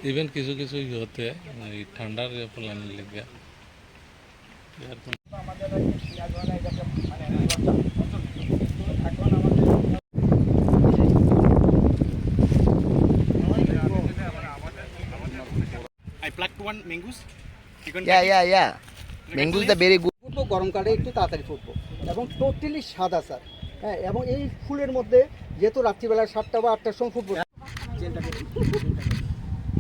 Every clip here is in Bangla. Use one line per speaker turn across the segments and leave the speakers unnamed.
इवन किसी किसी होते हैं ठंडा प्लान लग गया
I plucked one mangoes. You can
Yeah. Mango is the very good.
ফুটবো গরমকালে একটু তাড়াতাড়ি ফুটবো এবং টোটালি সাদা স্যার। হ্যাঁ, এবং এই ফুলের মধ্যে যেহেতু রাত্রিবেলা 7টা বা 8টার সময় ফুটবো,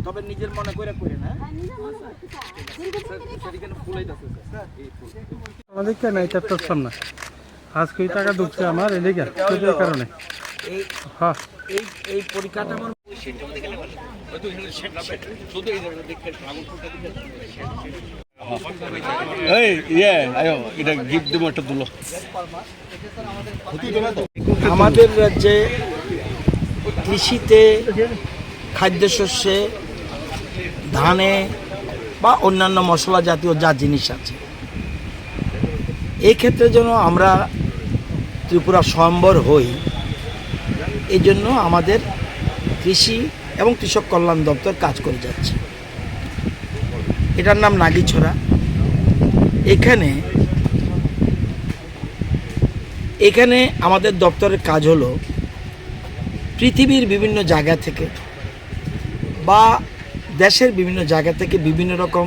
তবে নিজের মনে করে না
আমাদের কেন এটা পারতাম না আজ কোটি টাকা ঢুকছে আমার এদিকে এই কারণে হ্যাঁ
এই পরিকাঠামোর আমাদের রাজ্যে কৃষিতে খাদ্যশস্যে ধানে বা অন্যান্য মশলা জাতীয় যা জিনিস আছে এই ক্ষেত্রে যেন আমরা ত্রিপুরা স্বয়ম্বর হই, এই জন্য আমাদের কৃষি এবং কৃষক কল্যাণ দপ্তর কাজ করে যাচ্ছে। এটার নাম নাগিছড়া। এখানে আমাদের দপ্তরের কাজ হলো পৃথিবীর বিভিন্ন জায়গা থেকে বা দেশের বিভিন্ন জায়গা থেকে বিভিন্ন রকম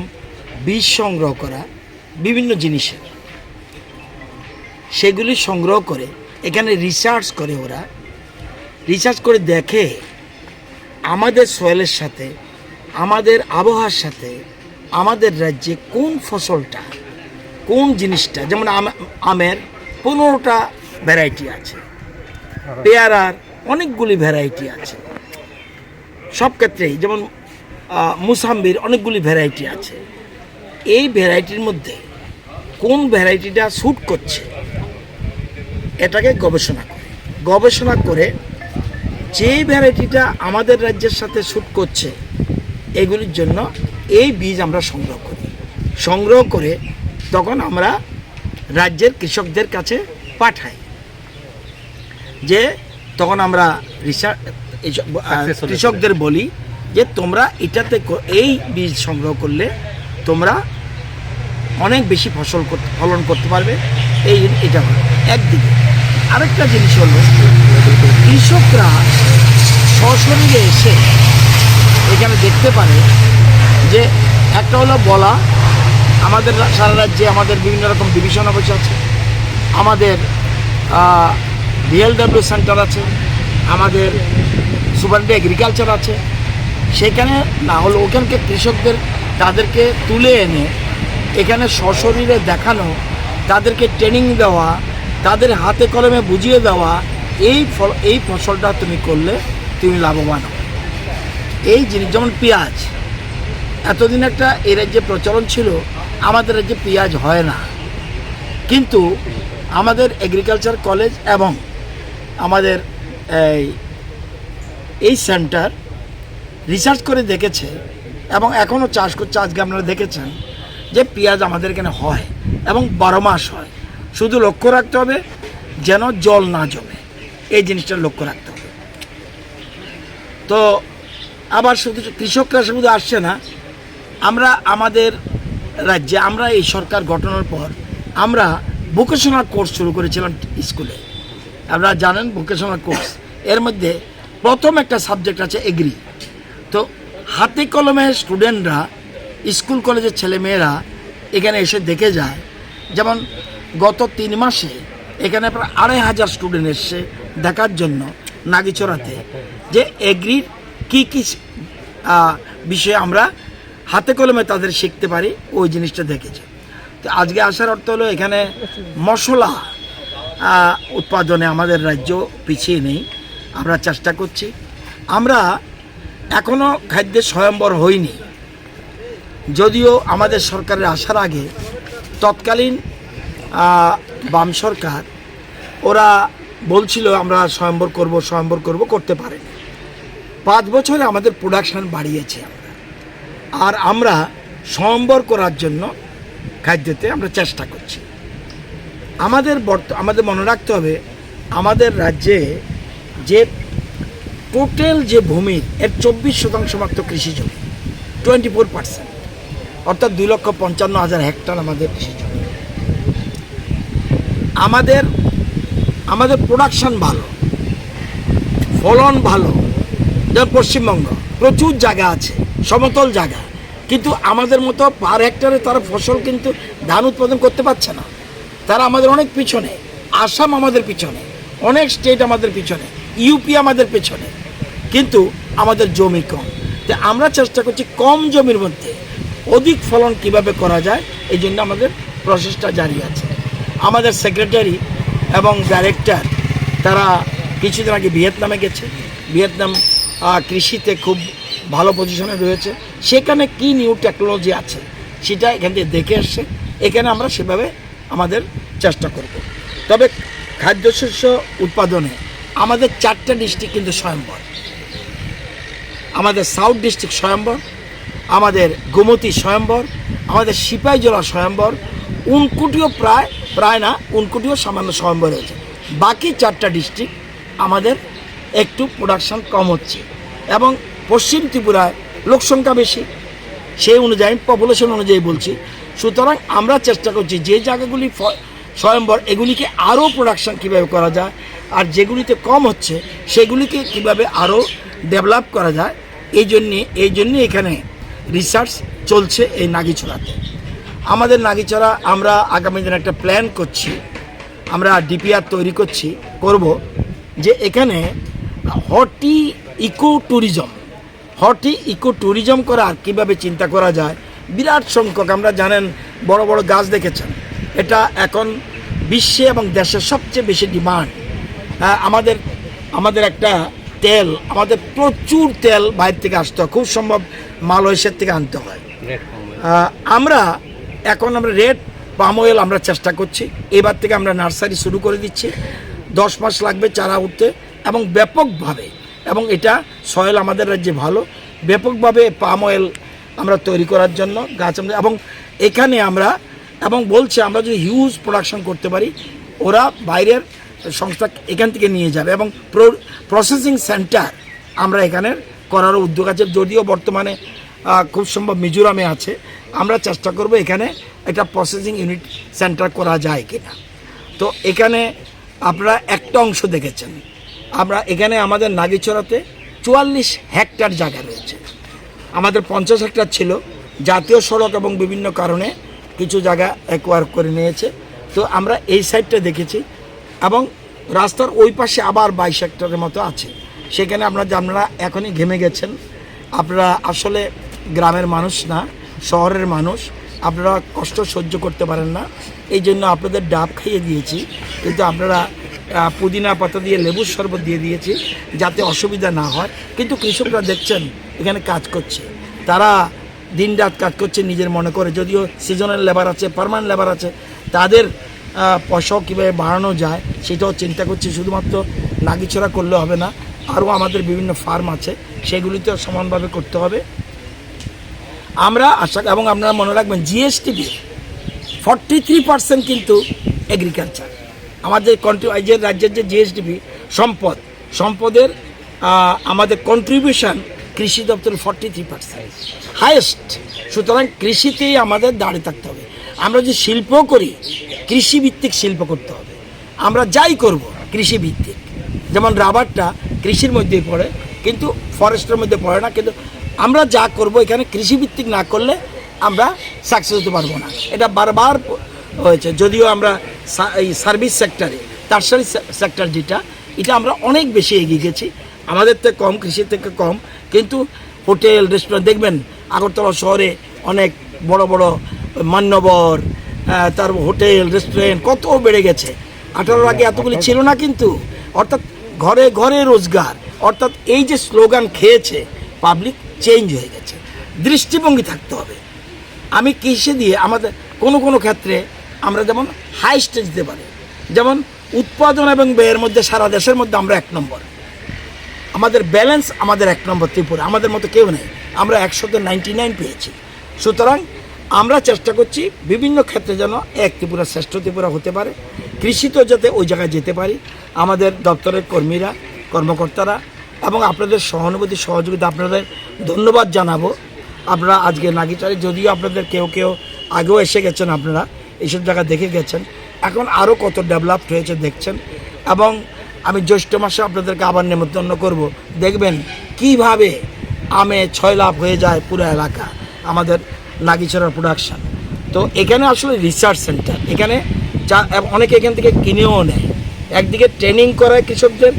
বীজ সংগ্রহ করা, বিভিন্ন জিনিসের সেগুলি সংগ্রহ করে এখানে রিসার্চ করে, ওরা রিসার্চ করে দেখে আমাদের সয়েলের সাথে, আমাদের আবহাওয়ার সাথে আমাদের রাজ্যে কোন ফসলটা, কোন জিনিসটা, যেমন আমের 15টা ভ্যারাইটি আছে, পেয়ারার অনেকগুলি ভ্যারাইটি আছে, সব ক্ষেত্রেই যেমন মুসাম্বির অনেকগুলি ভ্যারাইটি আছে। এই ভ্যারাইটির মধ্যে কোন ভ্যারাইটিটা স্যুট করছে এটাকে গবেষণা করে যেই ভ্যারাইটিটা আমাদের রাজ্যের সাথে স্যুট করছে এগুলির জন্য এই বীজ আমরা সংগ্রহ করে তখন আমরা রাজ্যের কৃষকদের কাছে পাঠাই, যে তখন আমরা কৃষকদের বলি যে তোমরা এটাতে এই বীজ সংগ্রহ করলে তোমরা অনেক বেশি ফলন করতে পারবে। এটা একদিকে। আরেকটা জিনিস হলো কৃষকরা সশরীরে এসে এখানে দেখতে পারে যে একটা হলো বলা, আমাদের সারা রাজ্যে আমাদের বিভিন্ন রকম ডিভিশন অফিস আছে, আমাদের VLW সেন্টার আছে, আমাদের সুপারিনটেন্ডেন্ট এগ্রিকালচার আছে। সেখানে না হলে ওখানকার কৃষকদের তাদেরকে তুলে এনে এখানে সশরীরে দেখানো, তাদেরকে ট্রেনিং দেওয়া, তাদের হাতে কলমে বুঝিয়ে দেওয়া এই ফসলটা তুমি করলে তুমি লাভবান হবে। এই জিনিস যেমন পেঁয়াজ, এতদিন একটা এই রাজ্যে প্রচলন ছিল আমাদের রাজ্যে পেঁয়াজ হয় না, কিন্তু আমাদের এগ্রিকালচার কলেজ এবং আমাদের এই সেন্টার রিসার্চ করে দেখেছে এবং এখনও চাষ করছে। আজকে আপনারা দেখেছেন যে পেঁয়াজ আমাদের এখানে হয় এবং 12 মাস হয়। শুধু লক্ষ্য রাখতে হবে যেন জল না জমে, এই জিনিসটা লক্ষ্য রাখতে হবে। তো আবার শুধু কৃষকরা শুধু আসছে না, আমরা আমাদের রাজ্যে আমরা এই সরকার গঠনের পর আমরা ভোকেশনাল কোর্স শুরু করেছিলাম স্কুলে। আপনারা জানেন ভোকেশনাল কোর্স, এর মধ্যে প্রথম একটা সাবজেক্ট আছে এগ্রি। তো হাতে কলমে স্টুডেন্টরা, স্কুল কলেজের ছেলেমেয়েরা এখানে এসে দেখে যায়। যেমন গত 3 মাসে এখানে প্রায় 2500 স্টুডেন্ট এসছে দেখার জন্য নাগিছড়াতে যে এগ্রির কী বিষয়ে আমরা হাতে কলমে তাদের শিখতে পারি, ওই জিনিসটা দেখেছে। তো আজকে আসার অর্থ হলো এখানে মশলা উৎপাদনে আমাদের রাজ্য পিছিয়ে নেই, আমরা চেষ্টা করছি। আমরা এখনও খাদ্যের স্বয়ম্বর হইনি, যদিও আমাদের সরকারের আসার আগে তৎকালীন বাম সরকার ওরা বলছিল আমরা স্বয়ম্বর করব, করতে পারেনি। 5 বছরে আমাদের প্রোডাকশান বাড়িয়েছে আর আমরা স্বয়ম্বর করার জন্য খাদ্যতে আমরা চেষ্টা করছি। আমাদের মনে রাখতে হবে আমাদের রাজ্যে যে টোটাল যে ভূমির এর 24% মাত্র কৃষি জমি, 24%, অর্থাৎ 2,55,000 হেক্টর আমাদের কৃষি জমি। আমাদের প্রোডাকশন ভালো, ফলন ভালো। যেমন পশ্চিমবঙ্গ প্রচুর জায়গা আছে, সমতল জায়গা, কিন্তু আমাদের মতো পার হেক্টরে তারা ফসল কিন্তু ধান উৎপাদন করতে পারছে না। তারা আমাদের অনেক পিছনে, আসাম আমাদের পিছনে, অনেক স্টেট আমাদের পিছনে, ইউপি আমাদের পেছনে, কিন্তু আমাদের জমি কম। তো আমরা চেষ্টা করছি কম জমির মধ্যে অধিক ফলন কিভাবে করা যায়, এই জন্য আমাদের প্রসেসটা জারি আছে। আমাদের সেক্রেটারি এবং ডাইরেক্টর তারা কিছুদিন আগে ভিয়েতনামে গেছে। ভিয়েতনাম কৃষিতে খুব ভালো পজিশনে রয়েছে, সেখানে কি নিউ টেকনোলজি আছে সেটা এখান থেকে দেখে এসছে। এখানে আমরা সেভাবে আমাদের চেষ্টা করব। তবে খাদ্যশস্য উৎপাদনে আমাদের 4টা ডিস্ট্রিক্ট কিন্তু স্বয়ম্বর। আমাদের সাউথ ডিস্ট্রিক্ট স্বয়ম্বর, আমাদের গোমতী স্বয়ম্বর, আমাদের সিপাহীজলা স্বয়ম্বর, উনকুটিও প্রায় না, উনকুটিও সামান্য স্বয়ম্বর হয়েছে। বাকি 4টা ডিস্ট্রিক্ট আমাদের একটু প্রোডাকশন কম হচ্ছে, এবং পশ্চিম ত্রিপুরায় লোকসংখ্যা বেশি, সেই অনুযায়ী পপুলেশন অনুযায়ী বলছি। সুতরাং আমরা চেষ্টা করছি যে জায়গাগুলি স্বয়ম্বর এগুলিকে আরও প্রোডাকশন কীভাবে করা যায়, আর যেগুলিতে কম হচ্ছে সেগুলিকে কিভাবে আরও ডেভেলপ করা যায়। এই জন্যে এখানে রিসার্চ চলছে এই নাগিছড়াতে। আমাদের নাগিছড়া আমরা আগামী দিনে একটা প্ল্যান করছি, আমরা ডিপিআর তৈরি করব যে এখানে হর্টি ইকো ট্যুরিজম করার কীভাবে চিন্তা করা যায়। বিরাট সংখ্যক, আমরা জানেন বড় বড় গাছ দেখেছেন, এটা এখন বিশ্বে এবং দেশের সবচেয়ে বেশি ডিমান্ড। আমাদের একটা তেল, আমাদের প্রচুর তেল বাইরে থেকে আসতে হয়, খুব সম্ভব মালয়েশিয়ার থেকে আনতে হয়। আমরা রেড পাম অয়েল আমরা চেষ্টা করছি, এবার থেকে আমরা নার্সারি শুরু করে দিচ্ছি। 10 মাস লাগবে চারা উঠতে, এবং ব্যাপকভাবে, এবং এটা সয়েল আমাদের রাজ্যে ভালো, ব্যাপকভাবে পাম অয়েল আমরা তৈরি করার জন্য গাছ এবং এখানে আমরা আমরা যদি হিউজ প্রোডাকশন করতে পারি, ওরা বাইরের সংস্থা এখান থেকে নিয়ে যাবে, এবং প্রসেসিং সেন্টার আমরা এখানে করারও উদ্যোগ আছে। যদিও বর্তমানে খুব সম্ভব মিজোরামে আছে, আমরা চেষ্টা করব এখানে একটা প্রসেসিং ইউনিট সেন্টার করা যায় কিনা। তো এখানে আপনারা একটা অংশ দেখেছেন, এখানে আমাদের নাগিছড়াতে 44 হেক্টর জায়গা রয়েছে। আমাদের 50 হেক্টর ছিল, জাতীয় সড়ক এবং বিভিন্ন কারণে কিছু জায়গা অ্যাকোয়ার করে নিয়েছে। তো আমরা এই সাইডটা দেখেছি, এবং রাস্তার ওই পাশে আবার 22 হেক্টরের মতো আছে। সেখানে আপনারা এখনই ঘেমে গেছেন। আপনারা আসলে গ্রামের মানুষ না, শহরের মানুষ, আপনারা কষ্ট সহ্য করতে পারেন না, এই জন্য আপনাদের ডাব খাইয়ে দিয়েছি। কিন্তু আপনারা পুদিনা পাতা দিয়ে লেবুর শরবত দিয়ে দিয়েছি যাতে অসুবিধা না হয়। কিন্তু কৃষকরা দেখছেন এখানে কাজ করছে, তারা দিনরাত কাজ করছে নিজের মনে করে। যদিও সিজনাল লেবার আছে, পার্মানেন্ট লেবার আছে, তাদের পয়সাও কীভাবে বাড়ানো যায় সেটাও চিন্তা করছি। শুধুমাত্র নাগিছড়া করলে হবে না, আরও আমাদের বিভিন্ন ফার্ম আছে, সেগুলিতেও সমানভাবে করতে হবে। আমরা আশা, এবং আপনারা মনে রাখবেন জিএসটিভি 43% কিন্তু এগ্রিকালচার। আমাদের রাজ্যের যে জিএসটিভি সম্পদের আমাদের কন্ট্রিবিউশন কৃষি দপ্তর 43% হাইয়েস্ট। সুতরাং কৃষিতেই আমাদের দাঁড়িয়ে থাকতে হবে। আমরা যে শিল্প করি, কৃষিভিত্তিক শিল্প করতে হবে। আমরা যাই করব কৃষিভিত্তিক, যেমন রাবারটা কৃষির মধ্যেই পড়ে, কিন্তু ফরেস্টের মধ্যে পড়ে না। কিন্তু আমরা যা করব এখানে কৃষিভিত্তিক না করলে আমরা সাকসেস হতে পারবো না। এটা বারবার হয়েছে। যদিও আমরা এই সার্ভিস সেক্টরে, টারশারি সেক্টর যেটা, এটা আমরা অনেক বেশি এগিয়ে গেছি, আমাদের থেকে কম, কৃষি থেকে কম। কিন্তু হোটেল, রেস্টুরেন্ট দেখবেন আগরতলা শহরে অনেক বড় বড় মান্যবর, তার হোটেল, রেস্টুরেন্ট কত বেড়ে গেছে। 18 আগে এতগুলি ছিল না কিন্তু। অর্থাৎ ঘরে ঘরে রোজগার, অর্থাৎ এই যে স্লোগান খেয়েছে পাবলিক, চেঞ্জ হয়ে গেছে। দৃষ্টিভঙ্গি থাকতে হবে। আমি কৃষি দিয়ে আমাদের কোনো ক্ষেত্রে আমরা যেমন হাই স্টেজ দিতে পারি, যেমন উৎপাদন এবং ব্যয়ের মধ্যে সারা দেশের মধ্যে আমরা 1 নম্বর। আমাদের ব্যালেন্স, আমাদের 1 নম্বর ত্রিপুরা, আমাদের মতো কেউ নেই। আমরা 199 পেয়েছি। সুতরাং আমরা চেষ্টা করছি বিভিন্ন ক্ষেত্রে যেন এক ত্রিপুরা শ্রেষ্ঠ ত্রিপুরা হতে পারে, কৃষিতেও যাতে ওই জায়গায় যেতে পারি। আমাদের দপ্তরের কর্মীরা কর্মকর্তারা এবং আপনাদের সহানুভূতি সহযোগিতা আপনাদের ধন্যবাদ জানাবো। আপনারা আজকে নাগিচারে যদিও আপনাদের কেউ কেউ আগেও এসে গেছেন, আপনারা এইসব জায়গা দেখে গেছেন, এখন আরও কত ডেভেলপড হয়েছে দেখছেন। এবং আমি জ্যৈষ্ঠ মাসে আপনাদেরকে আবার নেমন্তন্ন করব, দেখবেন কিভাবে আমে 6 লাভ হয়ে যায় পুরো এলাকা আমাদের নাগিছড়ার প্রোডাকশান। তো এখানে আসলে রিসার্চ সেন্টার, এখানে যা অনেকে এখান থেকে কিনেও নেয়, একদিকে ট্রেনিং করায় কৃষকদের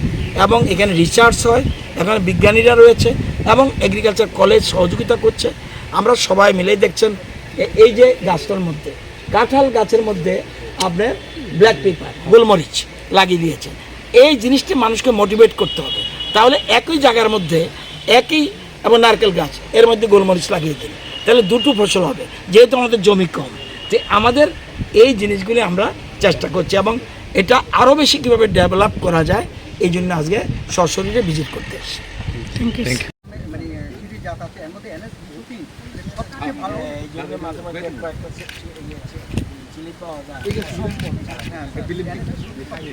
এবং এখানে রিসার্চ হয়, এখানে বিজ্ঞানীরা রয়েছে এবং এগ্রিকালচার কলেজ সহযোগিতা করছে। আমরা সবাই মিলেই দেখছেন এই যে গাছটার মধ্যে, কাঁঠাল গাছের মধ্যে আপনার ব্ল্যাক পেপার গোলমরিচ লাগিয়ে দিয়েছেন। এই জিনিসটি মানুষকে মোটিভেট করতে হবে, তাহলে একই জায়গার মধ্যে একই এবং নারকেল গাছ এর মধ্যে গোলমরিচ লাগিয়ে দিন, তাহলে দুটো ফসল হবে, যেহেতু আমাদের জমি কম। তো আমাদের এই জিনিসগুলি আমরা চেষ্টা করছি এবং এটা আরও বেশি কীভাবে ডেভেলপ করা যায় এই জন্য আজকে সশরীরে ভিজিট করতে এসেছি।
মানে সিঁড়ি জাত আছে, এর মধ্যে NS 2 সবচেয়ে ভালো এই যে সম্পদ, হ্যাঁ